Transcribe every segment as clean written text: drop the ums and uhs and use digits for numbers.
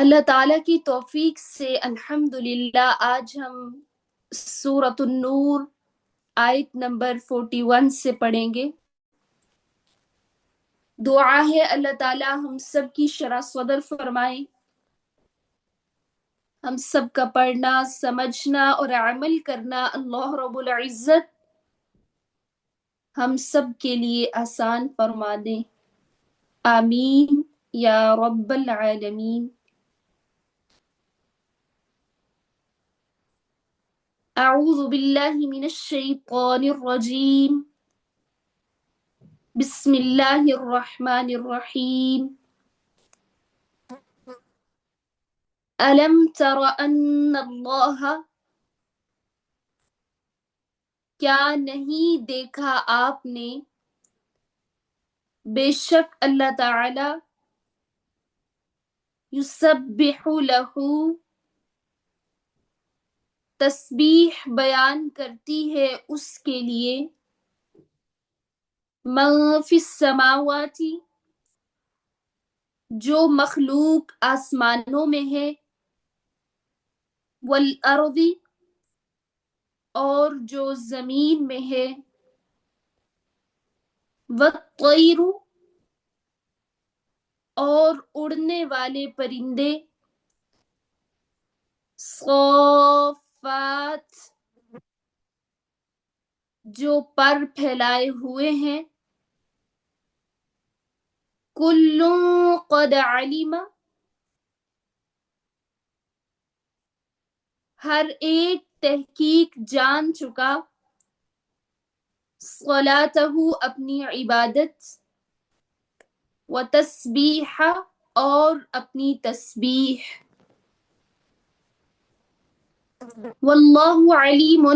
اللہ تعالیٰ کی توفیق سے الحمدللہ آج ہم سورۃ النور آیت نمبر 41 سے پڑھیں گے۔ دعا ہے اللہ تعالیٰ ہم سب کی شرح صدر فرمائیں، ہم سب کا پڑھنا، سمجھنا اور عمل کرنا اللہ رب العزت ہم سب کے لیے آسان فرما دیں، آمین یا رب العالمین۔ اعوذ باللہ من الشیطان الرجیم، بسم اللہ الرحمن الرحیم۔ ألم تر أن اللہ، کیا نہیں دیکھا آپ نے، بے شک اللہ تعالی، یسبح لہ، تسبیح بیان کرتی ہے اس کے لیے، من فی السماوات، جو مخلوق آسمانوں میں ہے، والارض، اور جو زمین میں ہے، والطیر، اور اڑنے والے پرندے، صافات، جو پر پھیلائے ہوئے ہیں، کل قد علم، ہر ایک تحقیق جان چکا، صلاتہ، اپنی عبادت، و تسبیح، اور اپنی تسبیح، واللہ علیم،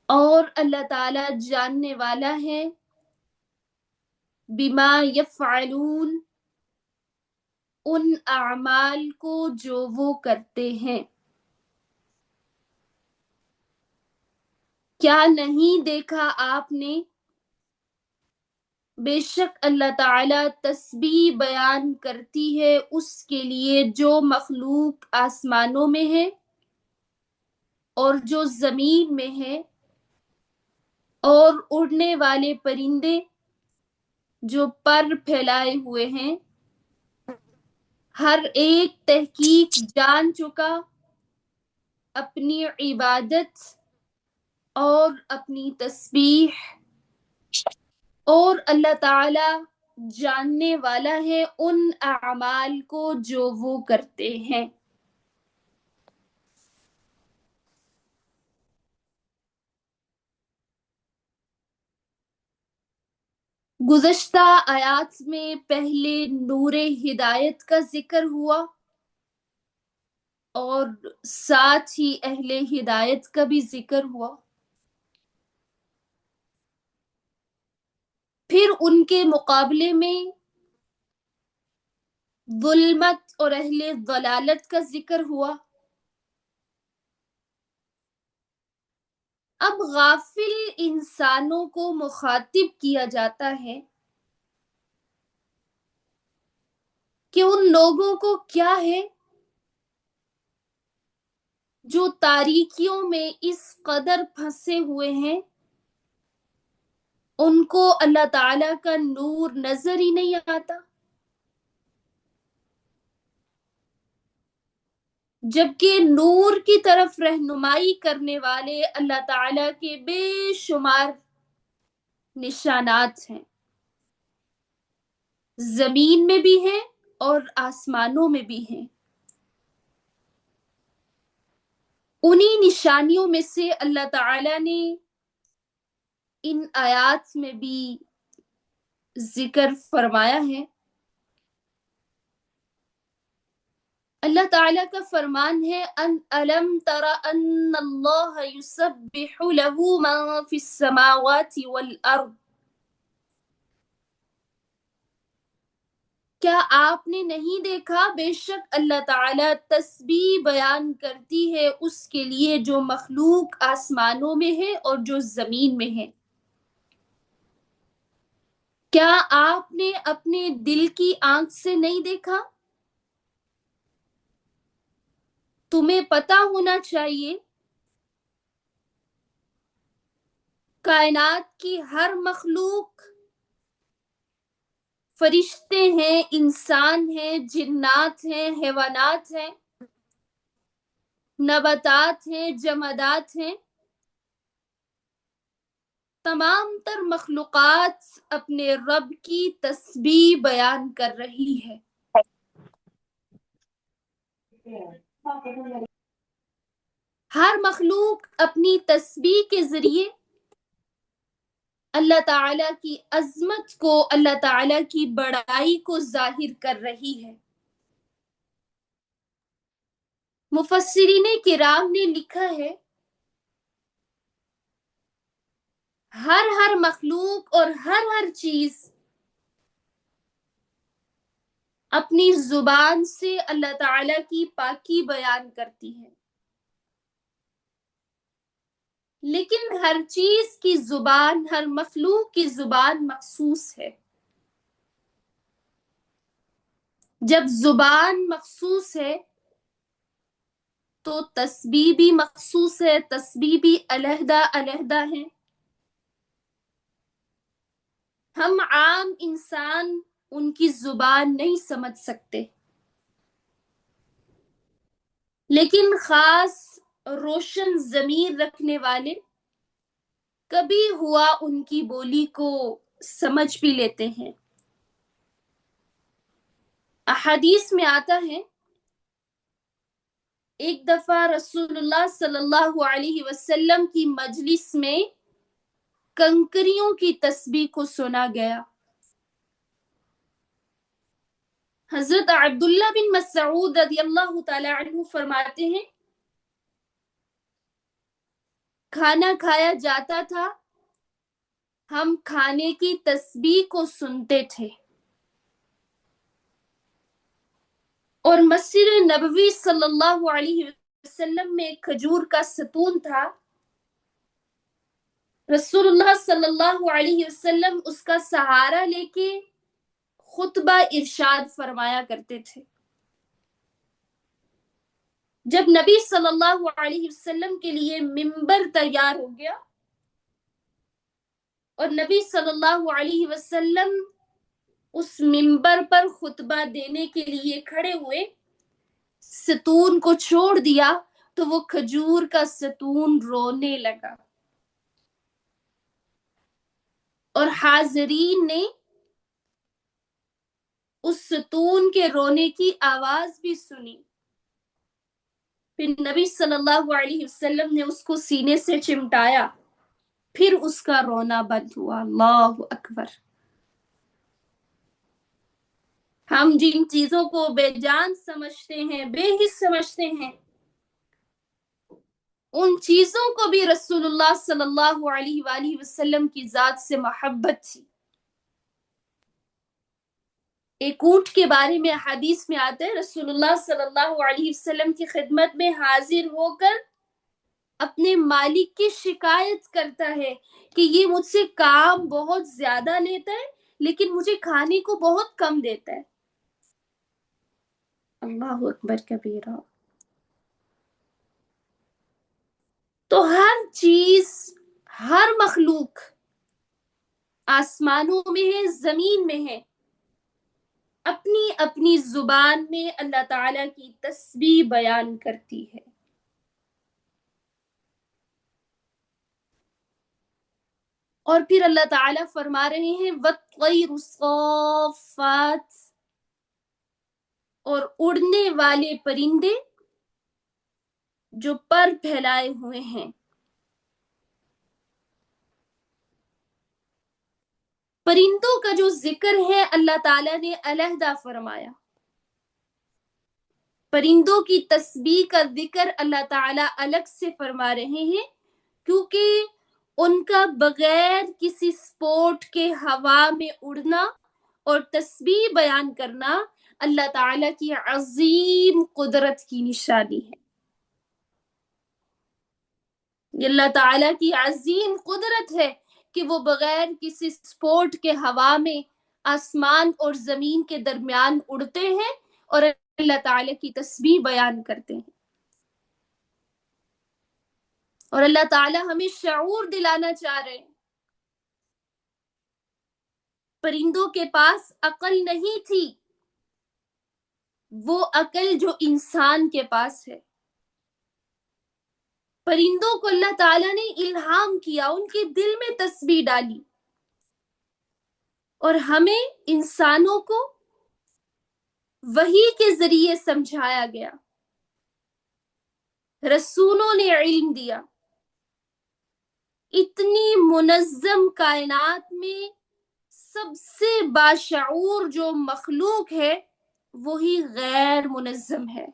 اور اللہ تعالی جاننے والا ہے، بما یفعلون، ان اعمال کو جو وہ کرتے ہیں۔ کیا نہیں دیکھا آپ نے، بے شک اللہ تعالی تسبیح بیان کرتی ہے اس کے لیے جو مخلوق آسمانوں میں ہے اور جو زمین میں ہے، اور اڑنے والے پرندے جو پر پھیلائے ہوئے ہیں، ہر ایک تحقیق جان چکا اپنی عبادت اور اپنی تسبیح، اور اللہ تعالی جاننے والا ہے ان اعمال کو جو وہ کرتے ہیں۔ گزشتہ آیات میں پہلے نور ہدایت کا ذکر ہوا اور ساتھ ہی اہل ہدایت کا بھی ذکر ہوا، پھر ان کے مقابلے میں ظلمت اور اہل ضلالت کا ذکر ہوا۔ اب غافل انسانوں کو مخاطب کیا جاتا ہے کہ ان لوگوں کو کیا ہے جو تاریکیوں میں اس قدر پھنسے ہوئے ہیں، ان کو اللہ تعالی کا نور نظر ہی نہیں آتا، جبکہ نور کی طرف رہنمائی کرنے والے اللہ تعالی کے بے شمار نشانات ہیں، زمین میں بھی ہیں اور آسمانوں میں بھی ہیں۔ انہی نشانیوں میں سے اللہ تعالی نے ان آیات میں بھی ذکر فرمایا ہے۔ اللہ تعالیٰ کا فرمان ہے، أَلَمْ تَرَ أَنَّ اللَّهَ يُسَبِّحُ لَهُ مَن فِي السَّمَاوَاتِ وَالْأَرْضِ، کیا آپ نے نہیں دیکھا بے شک اللہ تعالیٰ تسبیح بیان کرتی ہے اس کے لیے جو مخلوق آسمانوں میں ہے اور جو زمین میں ہے۔ کیا آپ نے اپنے دل کی آنکھ سے نہیں دیکھا تمہیں پتا ہونا چاہیے کائنات کی ہر مخلوق، فرشتے ہیں، انسان ہیں، جنات ہیں، حیوانات ہیں، نباتات ہیں، جمادات ہیں، تمام تر مخلوقات اپنے رب کی تسبیح بیان کر رہی ہے۔ ہر مخلوق اپنی تسبیح کے ذریعے اللہ تعالیٰ کی عظمت کو، اللہ تعالیٰ کی بڑائی کو ظاہر کر رہی ہے۔ مفسرین کرام نے لکھا ہے ہر مخلوق اور ہر چیز اپنی زبان سے اللہ تعالیٰ کی پاکی بیان کرتی ہے، لیکن ہر چیز کی زبان، ہر مخلوق کی زبان مخصوص ہے۔ جب زبان مخصوص ہے تو تسبیح بھی مخصوص ہے، تسبیح بھی علیحدہ علیحدہ ہے۔ ہم عام انسان ان کی زبان نہیں سمجھ سکتے، لیکن خاص روشن ضمیر رکھنے والے کبھی ہوا ان کی بولی کو سمجھ بھی لیتے ہیں۔ احادیث میں آتا ہے ایک دفعہ رسول اللہ صلی اللہ علیہ وسلم کی مجلس میں کنکریوں کی تسبیح کو سنا گیا۔ حضرت عبداللہ بن مسعود رضی اللہ تعالی عنہ فرماتے ہیں کھانا کھایا جاتا تھا، ہم کھانے کی تسبیح کو سنتے تھے، اور مسجد نبوی صلی اللہ علیہ وسلم میں ایک کھجور کا ستون تھا، رسول اللہ صلی اللہ علیہ وسلم اس کا سہارا لے کے خطبہ ارشاد فرمایا کرتے تھے۔ جب نبی صلی اللہ علیہ وسلم کے لیے منبر تیار ہو گیا اور نبی صلی اللہ علیہ وسلم اس منبر پر خطبہ دینے کے لیے کھڑے ہوئے، ستون کو چھوڑ دیا تو وہ کھجور کا ستون رونے لگا، اور حاضرین نے اس ستون کے رونے کی آواز بھی سنی۔ پھر نبی صلی اللہ علیہ وسلم نے اس کو سینے سے چمٹایا، پھر اس کا رونا بند ہوا۔ اللہ اکبر۔ ہم جن چیزوں کو بے جان سمجھتے ہیں، بے حس سمجھتے ہیں، ان چیزوں کو بھی رسول اللہ صلی اللہ علیہ وآلہ وسلم کی ذات سے محبت تھی۔ ایک اونٹ کے بارے میں حدیث میں آتا ہے رسول اللہ صلی اللہ علیہ وسلم کی خدمت میں حاضر ہو کر اپنے مالک کی شکایت کرتا ہے کہ یہ مجھ سے کام بہت زیادہ لیتا ہے لیکن مجھے کھانے کو بہت کم دیتا ہے۔ اللہ اکبر کبیرہ۔ تو ہر چیز، ہر مخلوق آسمانوں میں ہے، زمین میں ہے، اپنی اپنی زبان میں اللہ تعالیٰ کی تسبیح بیان کرتی ہے۔ اور پھر اللہ تعالیٰ فرما رہے ہیں وَالطَّيْرُ صَافَّاتٍ، اور اڑنے والے پرندے جو پر پھیلائے ہوئے ہیں۔ پرندوں کا جو ذکر ہے اللہ تعالیٰ نے علیحدہ فرمایا، پرندوں کی تسبیح کا ذکر اللہ تعالیٰ الگ سے فرما رہے ہیں، کیونکہ ان کا بغیر کسی سپورٹ کے ہوا میں اڑنا اور تسبیح بیان کرنا اللہ تعالیٰ کی عظیم قدرت کی نشانی ہے۔ یہ اللہ تعالیٰ کی عظیم قدرت ہے کہ وہ بغیر کسی سپورٹ کے ہوا میں آسمان اور زمین کے درمیان اڑتے ہیں اور اللہ تعالیٰ کی تسبیح بیان کرتے ہیں۔ اور اللہ تعالیٰ ہمیں شعور دلانا چاہ رہے ہیں. پرندوں کے پاس عقل نہیں تھی، وہ عقل جو انسان کے پاس ہے. پرندوں کو اللہ تعالیٰ نے الہام کیا، ان کے دل میں تسبیح ڈالی، اور ہمیں انسانوں کو وحی کے ذریعے سمجھایا گیا، رسولوں نے علم دیا. اتنی منظم کائنات میں سب سے باشعور جو مخلوق ہے وہی غیر منظم ہے.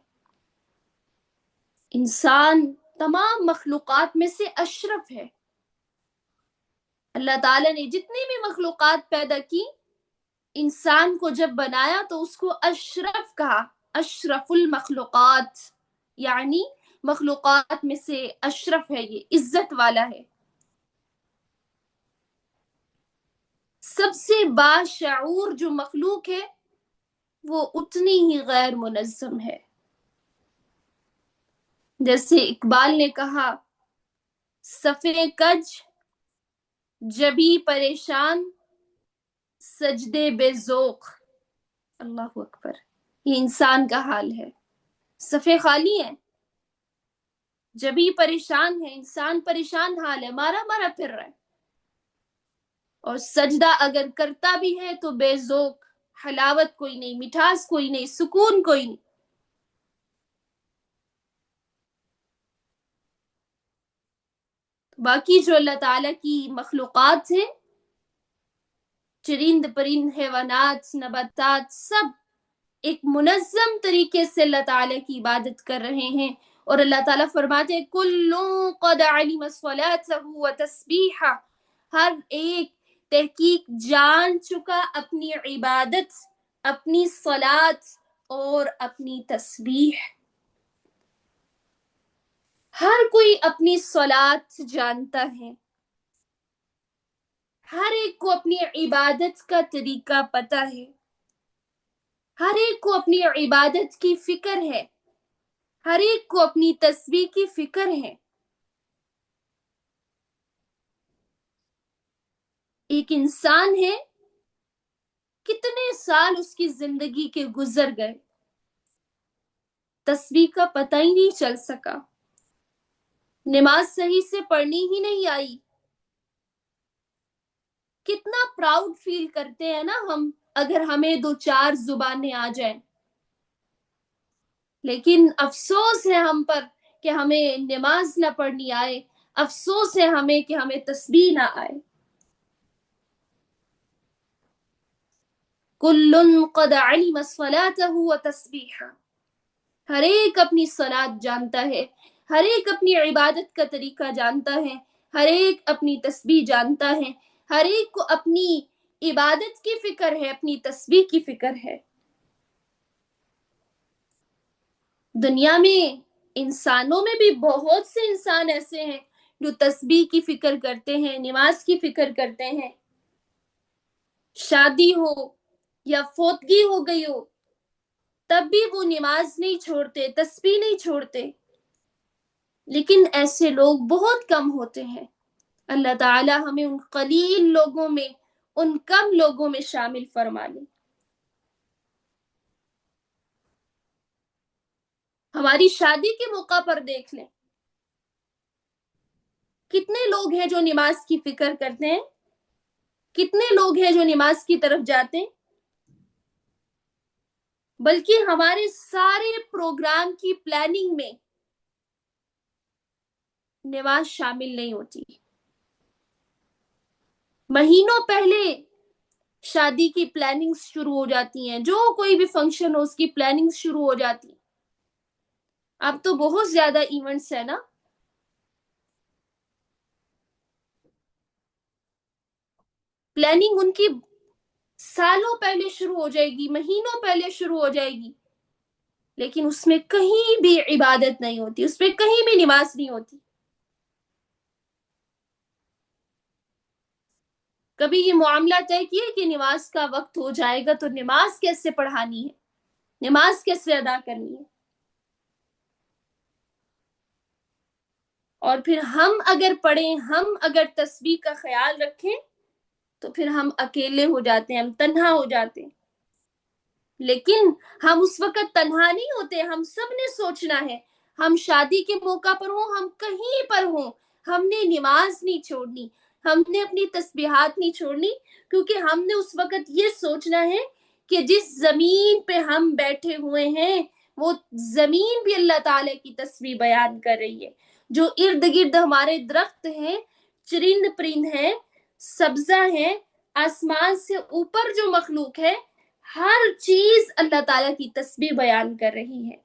انسان تمام مخلوقات میں سے اشرف ہے. اللہ تعالیٰ نے جتنی بھی مخلوقات پیدا کی، انسان کو جب بنایا تو اس کو اشرف کہا، اشرف المخلوقات، یعنی مخلوقات میں سے اشرف ہے، یہ عزت والا ہے. سب سے باشعور جو مخلوق ہے وہ اتنی ہی غیر منظم ہے. جیسے اقبال نے کہا، صفے کج جبی پریشان سجدے بے ذوق. اللہ اکبر. یہ انسان کا حال ہے، صفے خالی ہیں، جبی پریشان ہے، انسان پریشان حال ہے، مارا مارا پھر رہا ہے، اور سجدہ اگر کرتا بھی ہے تو بے ذوق، حلاوت کوئی نہیں، مٹھاس کوئی نہیں، سکون کوئی نہیں. باقی جو اللہ تعالیٰ کی مخلوقات ہیں، چرند پرند حیوانات نباتات، سب ایک منظم طریقے سے اللہ تعالیٰ کی عبادت کر رہے ہیں. اور اللہ تعالیٰ فرماتے ہیں کل قد علم صلاته وتسبیحہ، ہر ایک تحقیق جان چکا اپنی عبادت، اپنی صلاۃ اور اپنی تسبیح. ہر کوئی اپنی صلاۃ جانتا ہے، ہر ایک کو اپنی عبادت کا طریقہ پتہ ہے، ہر ایک کو اپنی عبادت کی فکر ہے، ہر ایک کو اپنی تسبیح کی فکر ہے. ایک انسان ہے، کتنے سال اس کی زندگی کے گزر گئے، تسبیح کا پتہ ہی نہیں چل سکا، نماز صحیح سے پڑھنی ہی نہیں آئی. کتنا پراؤڈ فیل کرتے ہیں نا ہم اگر ہمیں 2-4 زبانیں آ جائیں، لیکن افسوس ہے ہم پر کہ ہمیں نماز نہ پڑھنی آئے، افسوس ہے ہمیں کہ ہمیں تسبیح نہ آئے. کل قد علم صلاته وتسبیحہ، ہر ایک اپنی صلاۃ جانتا ہے، ہر ایک اپنی عبادت کا طریقہ جانتا ہے، ہر ایک اپنی تسبیح جانتا ہے، ہر ایک کو اپنی عبادت کی فکر ہے، اپنی تسبیح کی فکر ہے. دنیا میں انسانوں میں بھی بہت سے انسان ایسے ہیں جو تسبیح کی فکر کرتے ہیں، نماز کی فکر کرتے ہیں. شادی ہو یا فوتگی ہو گئی ہو تب بھی وہ نماز نہیں چھوڑتے، تسبیح نہیں چھوڑتے. لیکن ایسے لوگ بہت کم ہوتے ہیں. اللہ تعالی ہمیں ان قلیل لوگوں میں، ان کم لوگوں میں شامل فرما لے. ہماری شادی کے موقع پر دیکھ لیں، کتنے لوگ ہیں جو نماز کی فکر کرتے ہیں، کتنے لوگ ہیں جو نماز کی طرف جاتے ہیں. بلکہ ہمارے سارے پروگرام کی پلاننگ میں نماز شامل نہیں ہوتی. مہینوں پہلے شادی کی پلاننگ شروع ہو جاتی ہیں، جو کوئی بھی فنکشن ہو اس کی پلاننگ شروع ہو جاتی. اب تو بہت زیادہ ایونٹس ہے نا، پلاننگ ان کی سالوں پہلے شروع ہو جائے گی، مہینوں پہلے شروع ہو جائے گی، لیکن اس میں کہیں بھی عبادت نہیں ہوتی، اس میں کہیں بھی نماز نہیں ہوتی. کبھی یہ معاملہ طے کیے کہ نماز کا وقت ہو جائے گا تو نماز کیسے پڑھانی ہے، نماز کیسے ادا کرنی ہے. اور پھر ہم اگر پڑھیں، ہم اگر تسبیح کا خیال رکھیں تو پھر ہم اکیلے ہو جاتے ہیں، ہم تنہا ہو جاتے ہیں. لیکن ہم اس وقت تنہا نہیں ہوتے، ہم سب نے سوچنا ہے. ہم شادی کے موقع پر ہوں، ہم کہیں پر ہوں، ہم نے نماز نہیں چھوڑنی، ہم نے اپنی تسبیحات نہیں چھوڑنی، کیونکہ ہم نے اس وقت یہ سوچنا ہے کہ جس زمین پہ ہم بیٹھے ہوئے ہیں وہ زمین بھی اللہ تعالی کی تسبیح بیان کر رہی ہے. جو ارد گرد ہمارے درخت ہیں، چرند پرند ہیں، سبزہ ہیں، آسمان سے اوپر جو مخلوق ہے، ہر چیز اللہ تعالیٰ کی تسبیح بیان کر رہی ہے.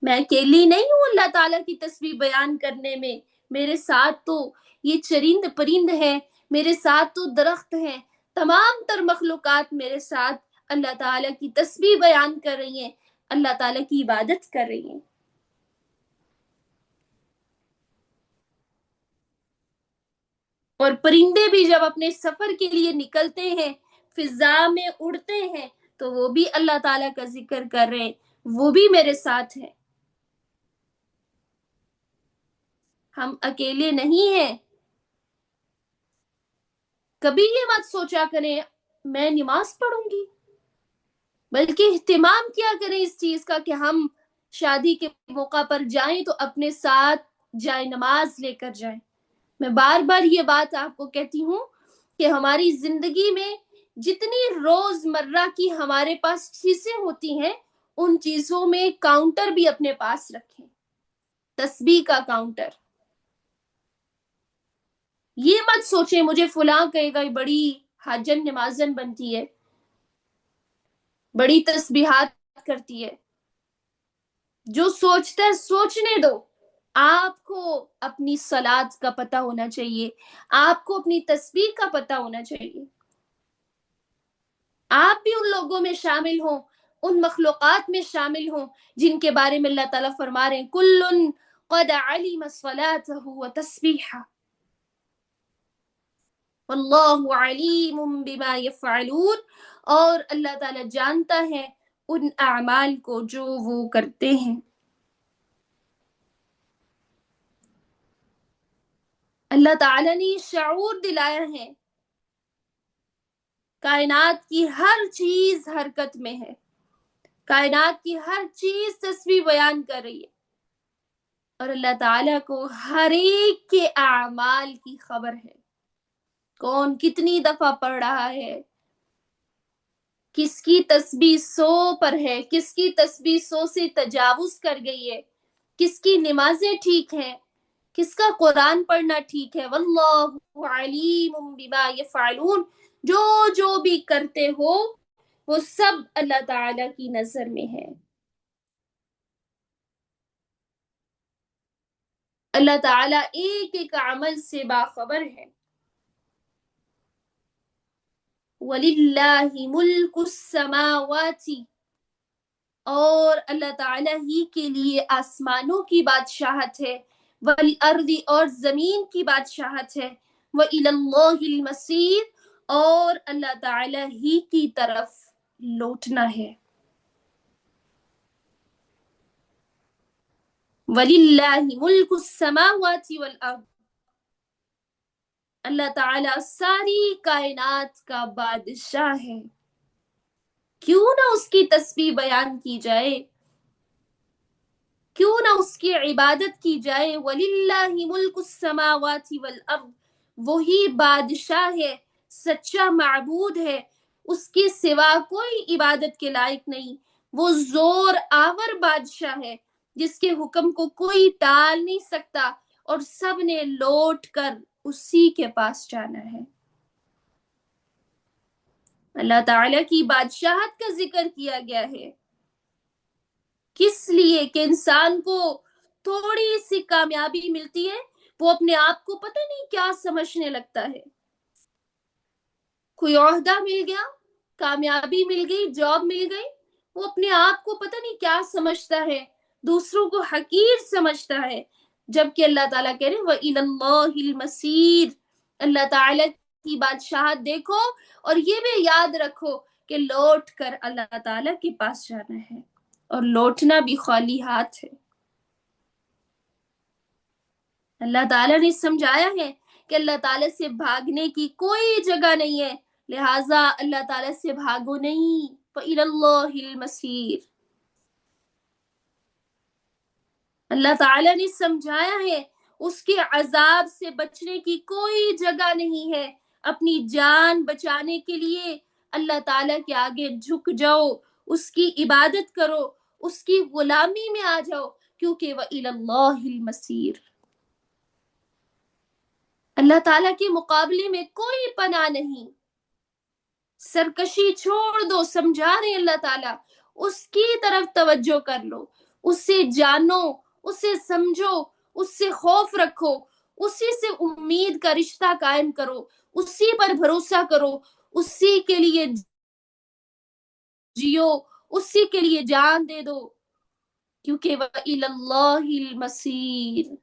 میں اکیلی نہیں ہوں اللہ تعالیٰ کی تسبیح بیان کرنے میں، میرے ساتھ تو یہ چرند پرند ہیں، میرے ساتھ تو درخت ہیں، تمام تر مخلوقات میرے ساتھ اللہ تعالیٰ کی تسبیح بیان کر رہی ہیں، اللہ تعالیٰ کی عبادت کر رہی ہیں. اور پرندے بھی جب اپنے سفر کے لیے نکلتے ہیں، فضا میں اڑتے ہیں، تو وہ بھی اللہ تعالیٰ کا ذکر کر رہے ہیں، وہ بھی میرے ساتھ ہیں. ہم اکیلے نہیں ہیں. کبھی یہ مت سوچا کریں میں نماز پڑھوں گی، بلکہ اہتمام کیا کریں اس چیز کا کہ ہم شادی کے موقع پر جائیں تو اپنے ساتھ جائے نماز لے کر جائیں. میں بار بار یہ بات آپ کو کہتی ہوں کہ ہماری زندگی میں جتنی روز مرہ کی ہمارے پاس چیزیں ہوتی ہیں، ان چیزوں میں کاؤنٹر بھی اپنے پاس رکھیں، تسبیح کا کاؤنٹر. یہ مت سوچیں مجھے فلاں کہے گا بڑی حاجن نمازن بنتی ہے، بڑی تسبیحات کرتی ہے. جو سوچتا ہے سوچنے دو. آپ کو اپنی صلات کا پتہ ہونا چاہیے، آپ کو اپنی تسبیح کا پتہ ہونا چاہیے. آپ بھی ان لوگوں میں شامل ہوں، ان مخلوقات میں شامل ہوں جن کے بارے میں اللہ تعالیٰ فرما رہے ہیں کل قد علم صلاته وتسبیحہ واللہ علیم بما یفعلون. اور اللہ تعالیٰ جانتا ہے ان اعمال کو جو وہ کرتے ہیں. اللہ تعالیٰ نے شعور دلایا ہے، کائنات کی ہر چیز حرکت میں ہے، کائنات کی ہر چیز تسبیح بیان کر رہی ہے، اور اللہ تعالیٰ کو ہر ایک کے اعمال کی خبر ہے. کون کتنی دفعہ پڑھ رہا ہے، کس کی تسبیح 100 پر ہے، کس کی تسبیح 100 سے تجاوز کر گئی ہے، کس کی نمازیں ٹھیک ہیں، کس کا قرآن پڑھنا ٹھیک ہے. واللہ علیم بما یفعلون. جو جو بھی کرتے ہو وہ سب اللہ تعالی کی نظر میں ہے. اللہ تعالیٰ ایک ایک عمل سے باخبر ہے. وَلِلَّهِ مُلْكُ السَّمَاوَاتِ. اور اللہ تعالیٰ ہی کے لیے آسمانوں کی بادشاہت ہے، وَالْأَرْضِ اور زمین کی بادشاہت ہے، وَإِلَى اللَّهِ الْمَصِيرُ اور اللہ تعالیٰ ہی کی طرف لوٹنا ہے. وَلِلَّهِ مُلْكُ السَّمَاوَاتِ وَالْأَرْضِ. اللہ تعالیٰ ساری کائنات کا بادشاہ ہے. کیوں نہ اس کی تسبیح بیان کی جائے، کیوں نہ اس کی عبادت کی جائے. وَلِلَّهِ مُلْكُ السَّمَاوَاتِ وَالْأَرْضِ. وہی بادشاہ ہے، سچا معبود ہے، اس کے سوا کوئی عبادت کے لائق نہیں. وہ زور آور بادشاہ ہے جس کے حکم کو کوئی ٹال نہیں سکتا، اور سب نے لوٹ کر اسی کے پاس جانا ہے. اللہ تعالیٰ کی بادشاہت کا ذکر کیا گیا ہے کس لیے کہ انسان کو تھوڑی سی کامیابی ملتی ہے، وہ اپنے آپ کو پتہ نہیں کیا سمجھنے لگتا ہے. کوئی عہدہ مل گیا، کامیابی مل گئی، جاب مل گئی، وہ اپنے آپ کو پتہ نہیں کیا سمجھتا ہے، دوسروں کو حقیر سمجھتا ہے. جبکہ اللہ تعالیٰ کہہ رہے ہیں وَإِلَى اللَّهِ الْمَصِيرُ. اللہ تعالیٰ کی بادشاہت دیکھو اور یہ بھی یاد رکھو کہ لوٹ کر اللہ تعالیٰ کے پاس جانا ہے، اور لوٹنا بھی خالی ہاتھ ہے. اللہ تعالیٰ نے سمجھایا ہے کہ اللہ تعالیٰ سے بھاگنے کی کوئی جگہ نہیں ہے، لہٰذا اللہ تعالیٰ سے بھاگو نہیں۔ فَإِلَى اللَّهِ الْمَصِيرُ۔ اللہ تعالیٰ نے سمجھایا ہے اس کے عذاب سے بچنے کی کوئی جگہ نہیں ہے، اپنی جان بچانے کے لیے اللہ تعالیٰ کے آگے جھک جاؤ، اس کی عبادت کرو، اس کی غلامی میں آ جاؤ، کیونکہ وَإِلَى اللَّهِ الْمَصِيرُ۔ اللہ تعالیٰ کے مقابلے میں کوئی پناہ نہیں۔ سرکشی چھوڑ دو، سمجھا رہے اللہ تعالیٰ، اس کی طرف توجہ کر لو، اس سے جانو، اسے سمجھو، اس سے خوف رکھو، اسی سے امید کا رشتہ قائم کرو، اسی پر بھروسہ کرو، اسی کے لیے جیو، اسی کے لیے جان دے دو، کیونکہ وَإِلَى اللَّهِ الْمَصِيرُ،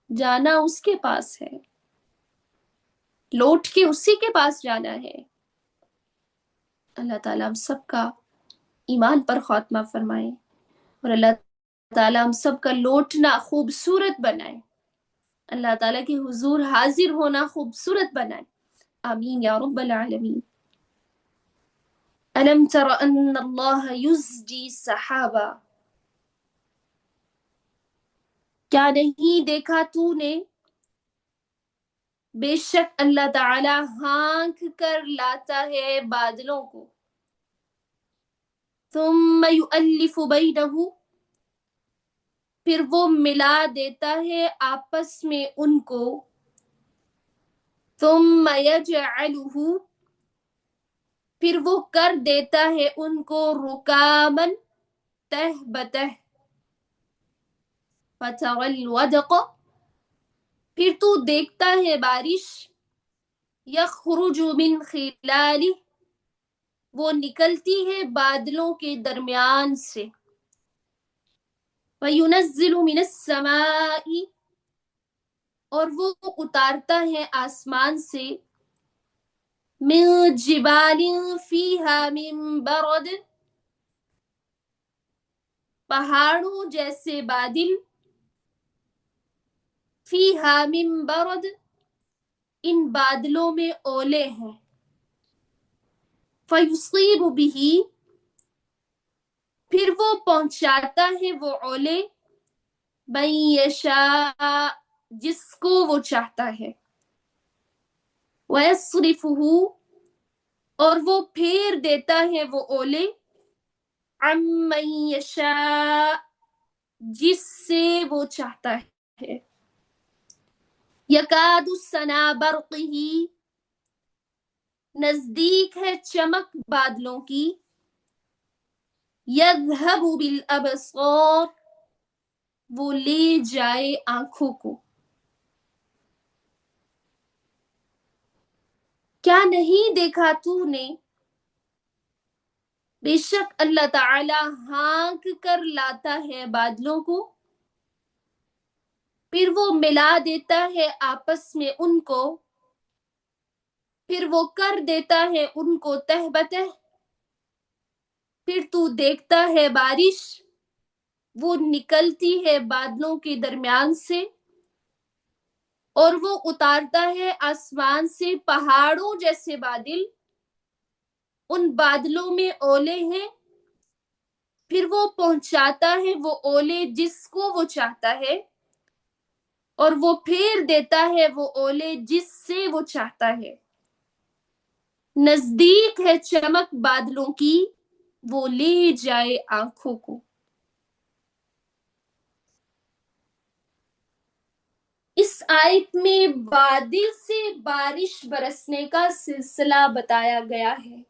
جانا اس کے پاس ہے، لوٹ کے اسی کے پاس جانا ہے۔ اللہ تعالیٰ ہم سب کا ایمان پر خاتمہ فرمائے، اور اللہ تعالیٰ ہم سب کا لوٹنا خوبصورت بنائے، اللہ تعالیٰ کے حضور حاضر ہونا خوبصورت بنائے، آمین یا رب العالمین۔ ألم تر أن الله يزجي سحابا، کیا نہیں دیکھا تو نے، بے شک اللہ تعالیٰ ہانک کر لاتا ہے بادلوں کو، ثم يؤلف بینہ، پھر وہ ملا دیتا ہے آپس میں ان کو، ثم یجعلہ، پھر وہ کر دیتا ہے ان کو رکامن، تہ بتہ، فتری الودق، پھر تو دیکھتا ہے بارش، یخرج من خلالہ، وہ نکلتی ہے بادلوں کے درمیان سے، وینزل من السماء، اور وہ اتارتا ہے آسمان سے، من جبال فیہا من برد، پہاڑوں جیسے بادل، فیہا من برد، ان بادلوں میں اولے ہیں، فیصیب بہ، پھر وہ پہنچاتا ہے وہ اولے، من یشاء، جس کو وہ چاہتا ہے، ویصرفہ، اور وہ پھیر دیتا ہے وہ اولے، عن من یشاء، جس سے وہ چاہتا ہے، یکاد سنا برقہ، نزدیک ہے چمک بادلوں کی، یذہب بالابصار، وہ لے جائے آنکھوں کو۔ کیا نہیں دیکھا تو نے، بے شک اللہ تعالی ہانک کر لاتا ہے بادلوں کو، پھر وہ ملا دیتا ہے آپس میں ان کو، پھر وہ کر دیتا ہے ان کو تہ بتہ، پھر تو دیکھتا ہے بارش، وہ نکلتی ہے بادلوں کے درمیان سے، اور وہ اتارتا ہے آسمان سے پہاڑوں جیسے بادل، ان بادلوں میں اولے ہیں، پھر وہ پہنچاتا ہے وہ اولے جس کو وہ چاہتا ہے، اور وہ پھیر دیتا ہے وہ اولے جس سے وہ چاہتا ہے، نزدیک ہے چمک بادلوں کی، وہ لے جائے آنکھوں کو۔ اس آیت میں بادل سے بارش برسنے کا سلسلہ بتایا گیا ہے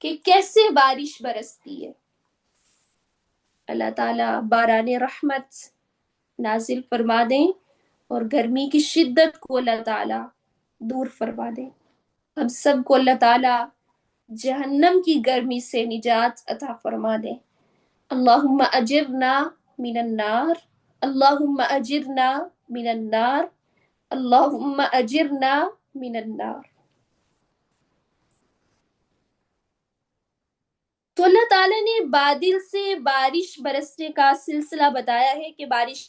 کہ کیسے بارش برستی ہے۔ اللہ تعالیٰ باران رحمت نازل فرما دیں، اور گرمی کی شدت کو اللہ تعالیٰ دور فرما دیں، ہم سب کو اللہ تعالیٰ جہنم کی گرمی سے نجات عطا فرما دیں۔ اللہم اجرنا من النار، اللہم اجرنا من النار، اللہم اجرنا من النار۔ تو اللہ تعالیٰ نے بادل سے بارش برسنے کا سلسلہ بتایا ہے کہ بارش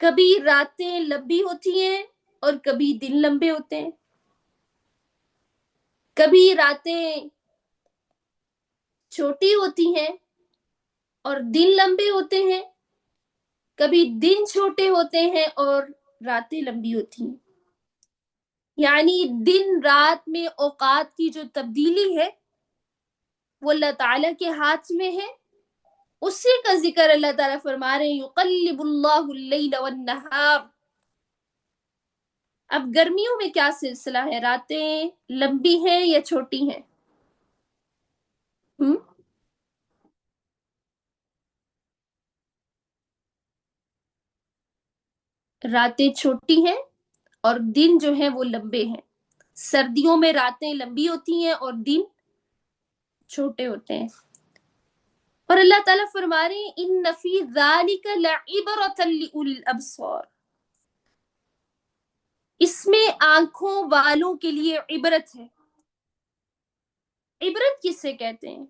کبھی راتیں لمبی ہوتی ہیں اور کبھی دن لمبے ہوتے ہیں، کبھی راتیں چھوٹی ہوتی ہیں اور دن لمبے ہوتے ہیں، کبھی دن چھوٹے ہوتے ہیں اور راتیں لمبی ہوتی ہیں۔ یعنی دن رات میں اوقات کی جو تبدیلی ہے وہ اللہ تعالیٰ کے ہاتھ میں ہے، اسی کا ذکر اللہ تعالیٰ فرما رہے ہیں یقلب اللہ اللیل والنہار۔ اب گرمیوں میں کیا سلسلہ ہے، راتیں لمبی ہیں یا چھوٹی ہیں؟ ہم؟ راتیں چھوٹی ہیں اور دن جو ہیں وہ لمبے ہیں۔ سردیوں میں راتیں لمبی ہوتی ہیں اور دن چھوٹے ہوتے ہیں۔ اور اللہ تعالیٰ فرما رہے ہیں ان فی ذالک لعبرۃ لأولی الابصار، اس میں آنکھوں والوں کے لیے عبرت ہے۔ عبرت کسے کہتے ہیں؟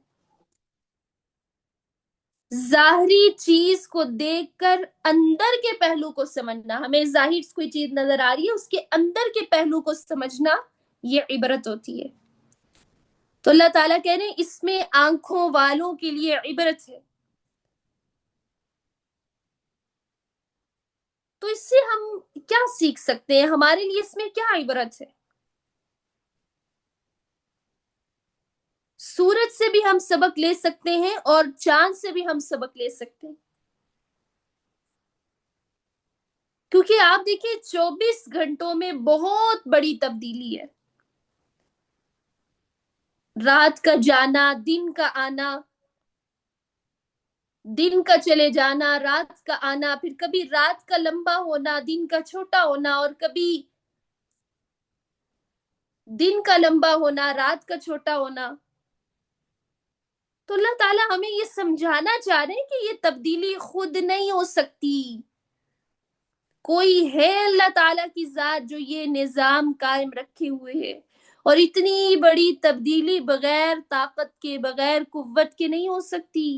ظاہری چیز کو دیکھ کر اندر کے پہلو کو سمجھنا، ہمیں ظاہر کوئی چیز نظر آ رہی ہے، اس کے اندر کے پہلو کو سمجھنا، یہ عبرت ہوتی ہے۔ تو اللہ تعالیٰ کہہ رہے ہیں اس میں آنکھوں والوں کے لیے عبرت ہے۔ تو اس سے ہم کیا سیکھ سکتے ہیں، ہمارے لیے اس میں کیا عبرت ہے؟ سورج سے بھی ہم سبق لے سکتے ہیں اور چاند سے بھی ہم سبق لے سکتے ہیں، کیونکہ آپ دیکھیں 24 گھنٹوں میں بہت بڑی تبدیلی ہے۔ رات کا جانا، دن کا آنا، دن کا چلے جانا، رات کا آنا، پھر کبھی رات کا لمبا ہونا، دن کا چھوٹا ہونا، اور کبھی دن کا لمبا ہونا، رات کا چھوٹا ہونا۔ تو اللہ تعالیٰ ہمیں یہ سمجھانا چاہ رہے ہیں کہ یہ تبدیلی خود نہیں ہو سکتی، کوئی ہے اللہ تعالیٰ کی ذات جو یہ نظام قائم رکھے ہوئے ہے، اور اتنی بڑی تبدیلی بغیر طاقت کے، بغیر قوت کے نہیں ہو سکتی۔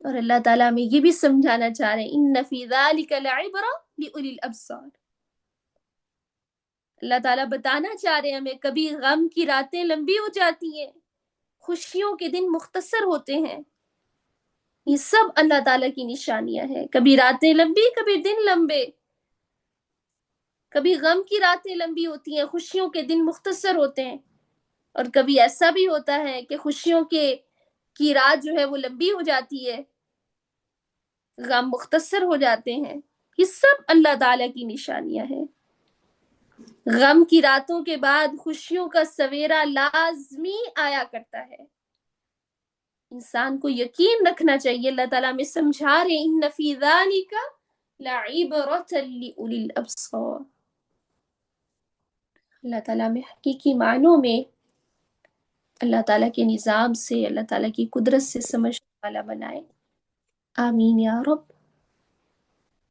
اور اللہ تعالیٰ ہمیں یہ بھی سمجھانا چاہ رہے ہیں ان فی ذالک لعبرۃ لأولی الابصار۔ اللہ تعالیٰ بتانا چاہ رہے ہیں ہمیں کبھی غم کی راتیں لمبی ہو جاتی ہیں، خوشیوں کے دن مختصر ہوتے ہیں، یہ سب اللہ تعالیٰ کی نشانیاں ہیں۔ کبھی راتیں لمبی، کبھی دن لمبے، کبھی غم کی راتیں لمبی ہوتی ہیں، خوشیوں کے دن مختصر ہوتے ہیں، اور کبھی ایسا بھی ہوتا ہے کہ خوشیوں کی رات جو ہے وہ لمبی ہو جاتی ہے، غم مختصر ہو جاتے ہیں۔ یہ سب اللہ تعالیٰ کی نشانیاں ہیں۔ غم کی راتوں کے بعد خوشیوں کا سویرا لازمی آیا کرتا ہے، انسان کو یقین رکھنا چاہیے۔ اللہ تعالیٰ ہمیں سمجھا رہے ہیں ان فی ذالک لعبرۃ لأولی الابصار۔ اللہ تعالیٰ میں حقیقی معنوں میں اللہ تعالیٰ کے نظام سے، اللہ تعالیٰ کی قدرت سے سمجھنے والا بنائے، آمین یا رب۔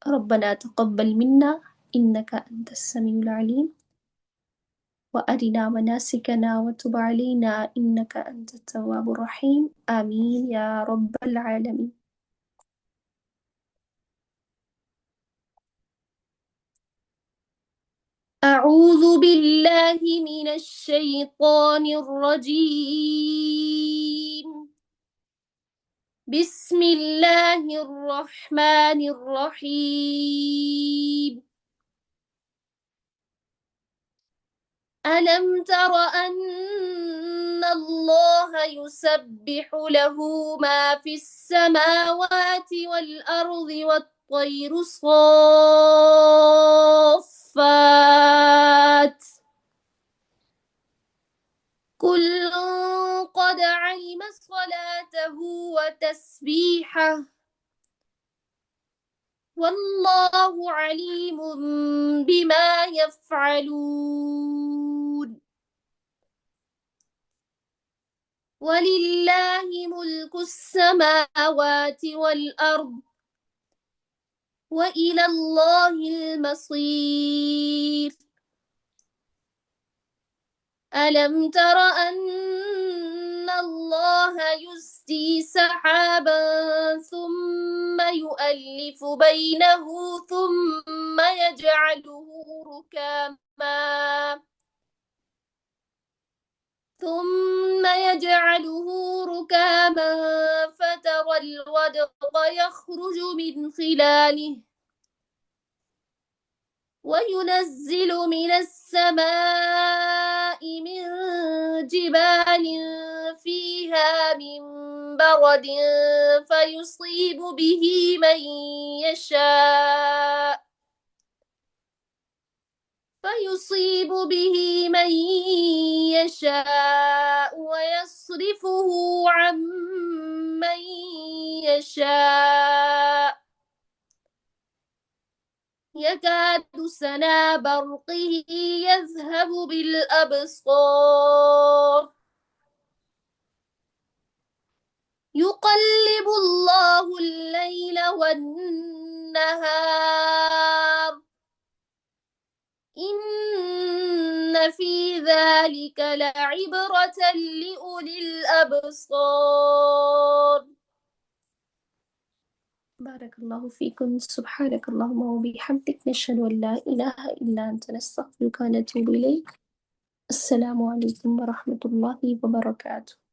ربنا تقبل منا انك انت السميع العليم وارنا مناسكنا وتب علينا انك انت التواب الرحيم، آمين يا رب العالمين۔ أعوذ بالله من الشيطان الرجيم، بسم الله الرحمن الرحيم۔ ألم تر أن الله يسبح له ما في السماوات والأرض والطير صافات، كل قد علم صلاته وتسبيحه والله عليم بما يفعلون، ولله ملك السماوات والأرض وإلى الله المصير۔ ألم تر أن الله يهدي سحابا ثم يؤلف بينه ثم يجعله ركاما فترى الودق يخرج من خلاله وينزل من السماء من جبال فيها من برد فيصيب به من يشاء ويصرفه عن من يشاء يكاد سنا برقه يذهب بالأبصار يقلب الله الليل والنهار إن في ذلك لعبرة لأولي الأبصار. بارك الله فيكم. سبحانك اللهم وبحمدك نشهد أن لا إله إلا أنت نستغفرك ونتوب إليك. السلام عليكم ورحمة الله وبركاته.